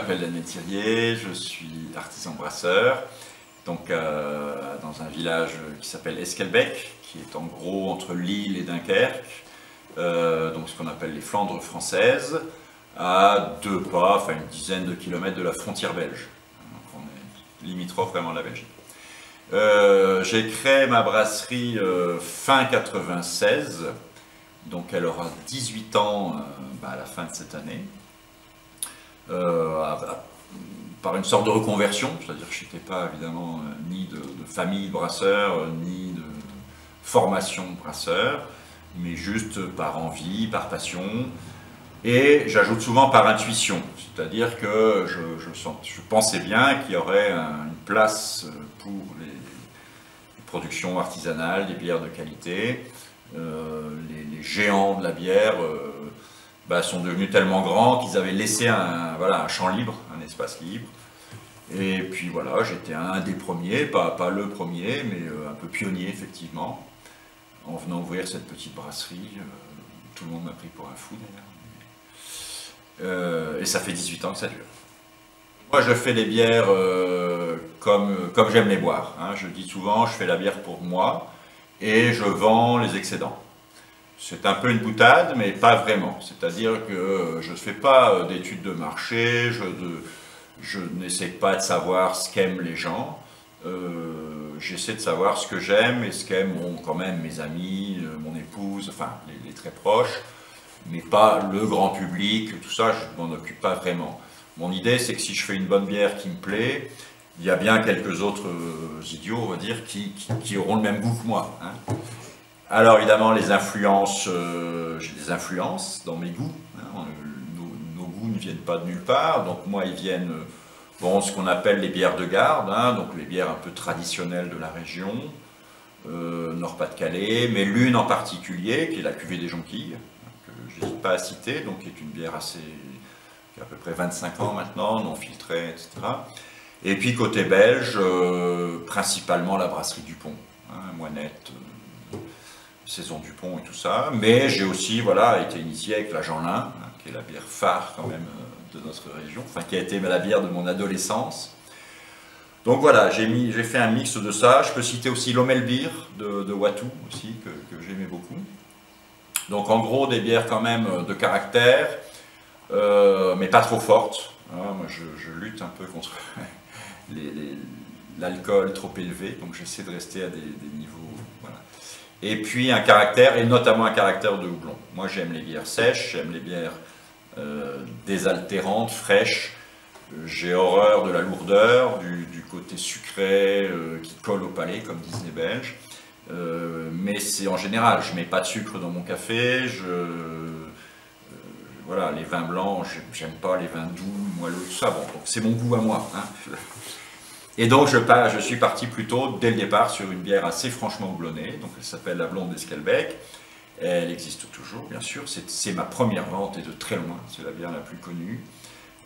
Je m'appelle Daniel Thirier, je suis artisan brasseur, donc dans un village qui s'appelle Esquelbec, qui est en gros entre Lille et Dunkerque, donc ce qu'on appelle les Flandres françaises, à 2 pas, enfin une dizaine de kilomètres de la frontière belge. Donc on est limitrophe vraiment de la Belgique. J'ai créé ma brasserie fin 96, donc elle aura 18 ans à la fin de cette année. Par une sorte de reconversion, c'est-à-dire que je n'étais pas évidemment ni de famille de brasseur, ni de formation de brasseur, mais juste par envie, par passion, et j'ajoute souvent par intuition, c'est-à-dire que je pensais bien qu'il y aurait une place pour les productions artisanales, des bières de qualité. Les géants de la bière sont devenus tellement grands qu'ils avaient laissé un champ libre, un espace libre. Et puis voilà, j'étais un des premiers, pas le premier, mais un peu pionnier effectivement, en venant ouvrir cette petite brasserie. Tout le monde m'a pris pour un fou d'ailleurs. Et ça fait 18 ans que ça dure. Moi je fais les bières comme j'aime les boire. Hein. Je dis souvent, je fais la bière pour moi et je vends les excédents. C'est un peu une boutade, mais pas vraiment. C'est-à-dire que je ne fais pas d'études de marché, je n'essaie pas de savoir ce qu'aiment les gens. J'essaie de savoir ce que j'aime et ce qu'aiment quand même mes amis, mon épouse, enfin les très proches, mais pas le grand public, tout ça, je ne m'en occupe pas vraiment. Mon idée, c'est que si je fais une bonne bière qui me plaît, il y a bien quelques autres idiots, on va dire, qui auront le même goût que moi. Hein. Alors évidemment, les influences, j'ai des influences dans mes goûts. Hein. Nos goûts ne viennent pas de nulle part, donc moi ils viennent, ce qu'on appelle les bières de garde, hein, donc les bières un peu traditionnelles de la région, Nord-Pas-de-Calais, mais l'une en particulier, qui est la cuvée des Jonquilles, que je n'hésite pas à citer, donc qui est une bière qui a à peu près 25 ans maintenant, non filtrée, etc. Et puis côté belge, principalement la brasserie Dupont, hein, Moinette, Saison Dupont et tout ça, mais j'ai aussi été initié avec la Jeanlin, hein, qui est la bière phare quand même de notre région, enfin qui a été la bière de mon adolescence. Donc voilà, j'ai fait un mix de ça. Je peux citer aussi l'Omelbier de Watou aussi, que j'aimais beaucoup. Donc en gros des bières quand même de caractère, mais pas trop fortes. Hein, moi je lutte un peu contre l'alcool trop élevé, donc j'essaie de rester à des niveaux. Voilà. Et puis un caractère, et notamment un caractère de houblon. Moi j'aime les bières sèches, j'aime les bières désaltérantes, fraîches. J'ai horreur de la lourdeur, du côté sucré qui colle au palais, comme disent les Belges. Mais c'est en général, je ne mets pas de sucre dans mon café. Voilà, les vins blancs, j'aime pas les vins doux, moelleux, tout ça. Bon, donc c'est mon goût à moi. Hein. Et donc je suis parti plutôt dès le départ sur une bière assez franchement houblonnée, donc elle s'appelle la Blonde d'Esquelbec. Elle existe toujours, bien sûr, c'est ma première vente et de très loin, c'est la bière la plus connue.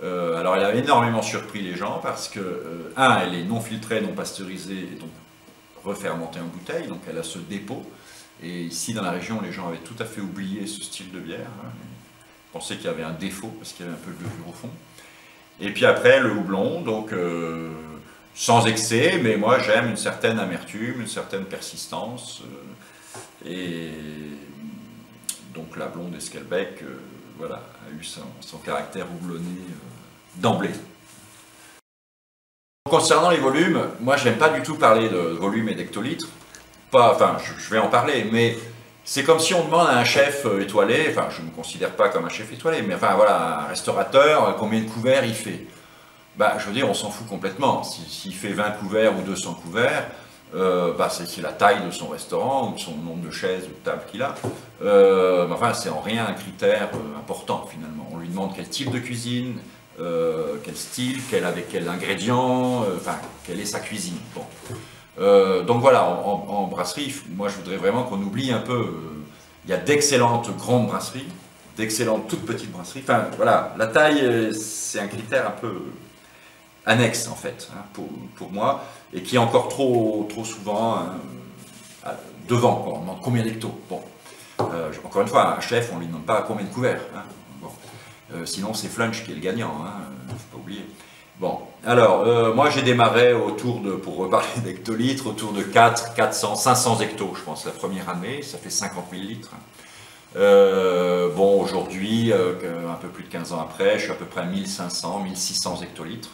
Alors elle a énormément surpris les gens parce que, elle est non filtrée, non pasteurisée et donc refermentée en bouteille, donc elle a ce dépôt. Et ici dans la région, les gens avaient tout à fait oublié ce style de bière. Hein. Ils pensaient qu'il y avait un défaut parce qu'il y avait un peu de levure au fond. Et puis après, le houblon, donc sans excès, mais moi j'aime une certaine amertume, une certaine persistance. Et donc la Blonde d'Esquelbec, a eu son caractère houblonné d'emblée. Concernant les volumes, moi j'aime pas du tout parler de volume et d'hectolitres. Je vais en parler, mais c'est comme si on demande à un chef étoilé, enfin je ne me considère pas comme un chef étoilé, mais un restaurateur, combien de couverts il fait. Je veux dire, on s'en fout complètement. S'il fait 20 couverts ou 200 couverts, c'est la taille de son restaurant ou de son nombre de chaises ou de tables qu'il a. C'est en rien un critère important finalement. On lui demande quel type de cuisine, quel style, avec quels ingrédients, quelle est sa cuisine. Bon. Donc voilà, en brasserie, moi je voudrais vraiment qu'on oublie un peu. Il y a d'excellentes grandes brasseries, d'excellentes toutes petites brasseries. La taille, c'est un critère un peu annexe en fait, hein, pour moi, et qui est encore trop souvent devant. Quoi. On demande combien d'hectos. Bon. Encore une fois, un chef, on ne lui demande pas combien de couverts. Hein. Bon. Sinon, c'est Flunch qui est le gagnant. Hein. Faut pas oublié. Bon, alors, moi j'ai démarré autour de, pour reparler d'hectolitres, autour de 400, 500 hectos, je pense, la première année, ça fait 50 000 litres. Bon, aujourd'hui, un peu plus de 15 ans après, je suis à peu près à 1500, 1600 hectolitres.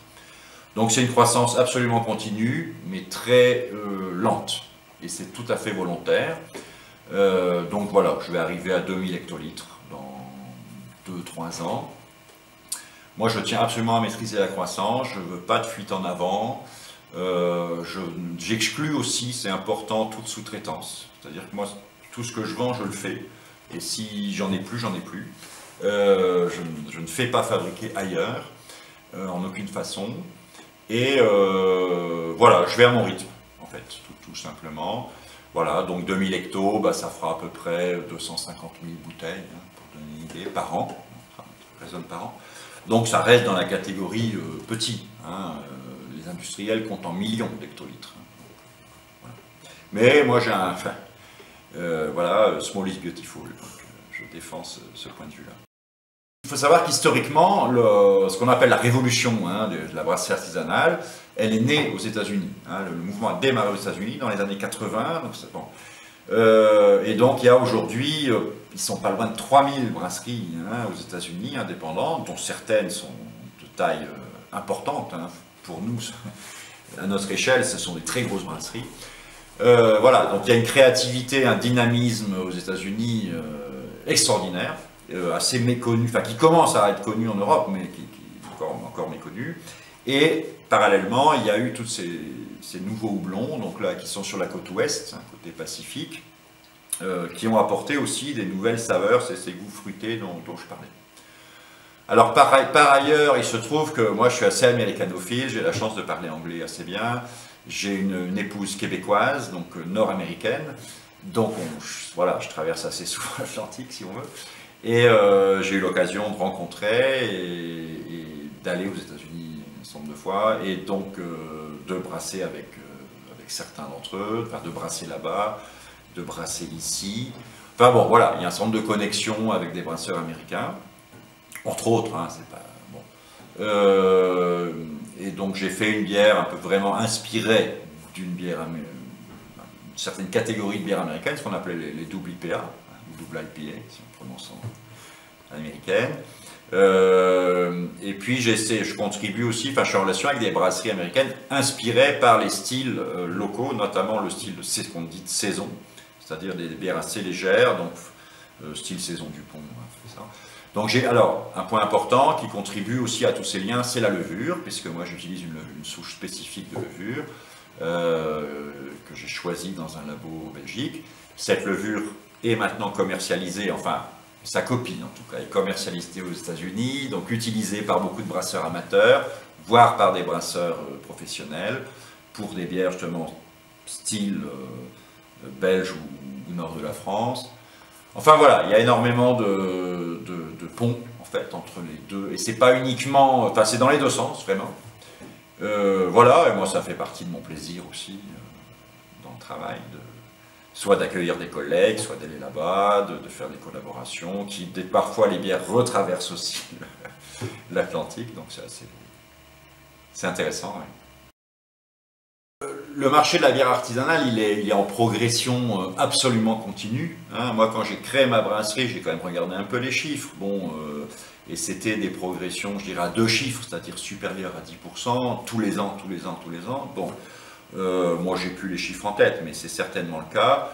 Donc c'est une croissance absolument continue, mais très lente. Et c'est tout à fait volontaire. Donc voilà, je vais arriver à 2000 hectolitres dans 2-3 ans. Moi, je tiens absolument à maîtriser la croissance, je ne veux pas de fuite en avant. J'exclus aussi, c'est important, toute sous-traitance. C'est-à-dire que moi, tout ce que je vends, je le fais. Et si j'en ai plus, j'en ai plus. Je ne fais pas fabriquer ailleurs, en aucune façon. Et voilà, je vais à mon rythme, en fait, tout simplement. Voilà, donc 2000 hectos, bah, ça fera à peu près 250 000 bouteilles, hein, pour donner une idée, par an. Enfin, ça raisonne par an. Donc ça reste dans la catégorie petit. Hein, les industriels comptent en millions d'hectolitres. Voilà. Mais moi j'ai un... Enfin, voilà, small is beautiful. Donc, je défends ce point de vue-là. Il faut savoir qu'historiquement, ce qu'on appelle la révolution, hein, de la brasserie artisanale, elle est née aux États-Unis. Hein, le mouvement a démarré aux États-Unis dans les années 80. Donc bon. Et donc il y a aujourd'hui, ils ne sont pas loin de 3000 brasseries, hein, aux États-Unis, indépendantes, dont certaines sont de taille importante. Hein, pour nous, à notre échelle, ce sont des très grosses brasseries. Voilà, donc il y a une créativité, un dynamisme aux États-Unis extraordinaire, assez méconnu, enfin qui commence à être connu en Europe, mais qui est encore méconnu. Et parallèlement, il y a eu tous ces nouveaux houblons, donc là, qui sont sur la côte ouest, hein, côté Pacifique, qui ont apporté aussi des nouvelles saveurs, ces goûts fruités dont je parlais. Alors par ailleurs, il se trouve que moi je suis assez américanophile, j'ai la chance de parler anglais assez bien, j'ai une épouse québécoise, donc nord-américaine, donc voilà, je traverse assez souvent l'Atlantique si on veut, et j'ai eu l'occasion de rencontrer et d'aller aux États-Unis un certain nombre de fois, et donc de brasser avec certains d'entre eux, enfin de brasser là-bas, de brasser ici. Enfin bon, voilà, il y a un certain nombre de connexions avec des brasseurs américains, entre autres, hein, c'est pas bon. Et donc j'ai fait une bière un peu vraiment inspirée d'une bière, une certaine catégorie de bière américaine, ce qu'on appelait les double IPA, hein, double IPA, si on prononce en américaine. Et puis je contribue aussi, enfin je suis en relation avec des brasseries américaines inspirées par les styles locaux, notamment le style de ce qu'on dit de saison, c'est-à-dire des bières assez légères, donc style saison Dupont, hein, ça. Donc j'ai alors un point important qui contribue aussi à tous ces liens, c'est la levure, puisque moi j'utilise une souche spécifique de levure que j'ai choisie dans un labo en Belgique. Cette levure est maintenant commercialisée, enfin sa copie en tout cas, est commercialisée aux États-Unis, donc utilisée par beaucoup de brasseurs amateurs, voire par des brasseurs professionnels, pour des bières justement style belge ou nord de la France. Enfin voilà, il y a énormément de ponts en fait entre les deux, et c'est pas uniquement, enfin c'est dans les deux sens vraiment. Voilà, et moi ça fait partie de mon plaisir aussi dans le travail, soit d'accueillir des collègues, soit d'aller là-bas, de faire des collaborations, parfois les bières retraversent aussi l'Atlantique, donc c'est intéressant. Ouais. Le marché de la bière artisanale, il est en progression absolument continue. Hein. Moi, quand j'ai créé ma brasserie, j'ai quand même regardé un peu les chiffres. Bon, et c'était des progressions, je dirais, à 2 chiffres, c'est-à-dire supérieures à 10%, tous les ans. Bon, moi, j'ai plus les chiffres en tête, mais c'est certainement le cas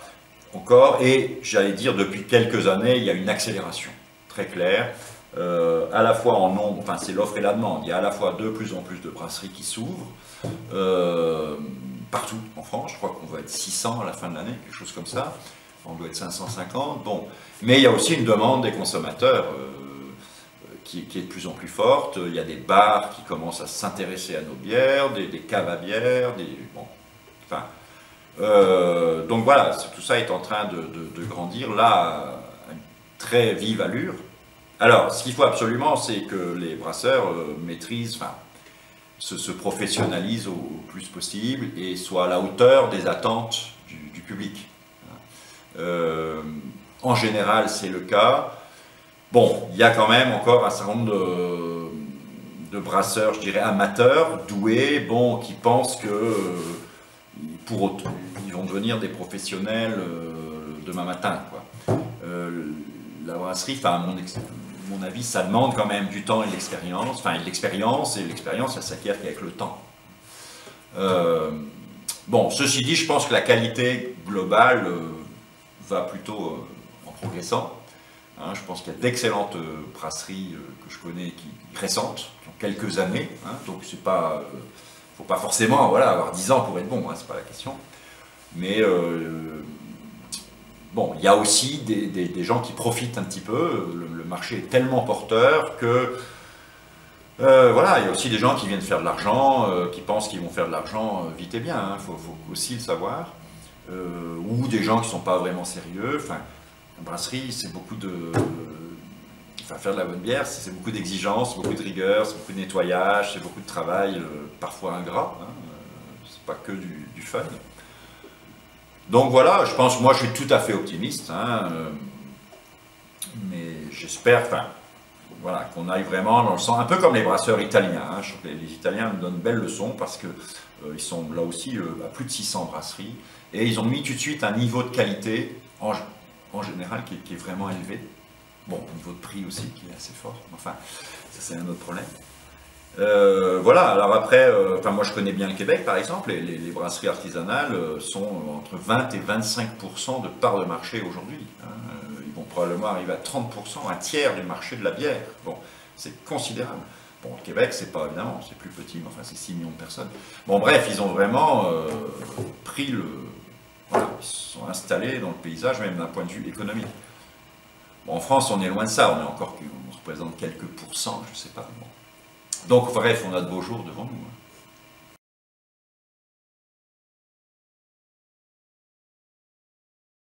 encore. Et j'allais dire, depuis quelques années, il y a une accélération très claire, à la fois en nombre, enfin, c'est l'offre et la demande. Il y a à la fois de plus en plus de brasseries qui s'ouvrent. Partout en France, je crois qu'on va être 600 à la fin de l'année, quelque chose comme ça, on doit être 550, bon, mais il y a aussi une demande des consommateurs qui est de plus en plus forte, il y a des bars qui commencent à s'intéresser à nos bières, des caves à bière, bon, enfin, donc voilà, tout ça est en train de grandir, là, à une très vive allure. Alors, ce qu'il faut absolument, c'est que les brasseurs maîtrisent, enfin, se professionnalisent au plus possible et soient à la hauteur des attentes du public. En général, c'est le cas. Bon, il y a quand même encore un certain nombre de brasseurs, je dirais, amateurs, doués, bon, qui pensent que ils vont devenir des professionnels demain matin, quoi. La brasserie, enfin, à mon avis, ça demande quand même du temps et de l'expérience. Enfin, l'expérience, elle s'acquiert qu'avec le temps. Bon, ceci dit, je pense que la qualité globale va plutôt en progressant. Hein, je pense qu'il y a d'excellentes brasseries que je connais récentes, qui ont quelques années. Hein, donc, c'est pas, faut pas forcément, voilà, avoir 10 ans pour être bon, hein, c'est pas la question. Mais bon, il y a aussi des gens qui profitent un petit peu. Le marché est tellement porteur que voilà, il y a aussi des gens qui viennent faire de l'argent, qui pensent qu'ils vont faire de l'argent vite et bien. Il faut aussi le savoir. Ou des gens qui ne sont pas vraiment sérieux. Enfin, une brasserie, c'est beaucoup de. Enfin, faire de la bonne bière, c'est beaucoup d'exigences, beaucoup de rigueur, c'est beaucoup de nettoyage, c'est beaucoup de travail, parfois ingrat. Hein, c'est pas que du fun. Donc voilà, je pense, moi je suis tout à fait optimiste, hein, mais j'espère, enfin, voilà, qu'on aille vraiment dans le sens, un peu comme les brasseurs italiens. Hein, je trouve que les Italiens me donnent une belle leçon parce que ils sont là aussi à plus de 600 brasseries et ils ont mis tout de suite un niveau de qualité en général qui est vraiment élevé. Bon, niveau de prix aussi qui est assez fort, enfin, ça c'est un autre problème. Voilà, alors après, enfin moi je connais bien le Québec par exemple, et les brasseries artisanales sont entre 20 et 25% de part de marché aujourd'hui. Hein. Ils vont probablement arriver à 30%, un tiers du marché de la bière. Bon, c'est considérable. Bon, le Québec, c'est pas évidemment, c'est plus petit, mais enfin c'est 6 millions de personnes. Bon, bref, ils ont vraiment pris le. Voilà, ils se sont installés dans le paysage, même d'un point de vue économique. Bon, en France, on est loin de ça, on représente quelques pourcents, je sais pas. Bon. Donc, bref, on a de beaux jours devant nous.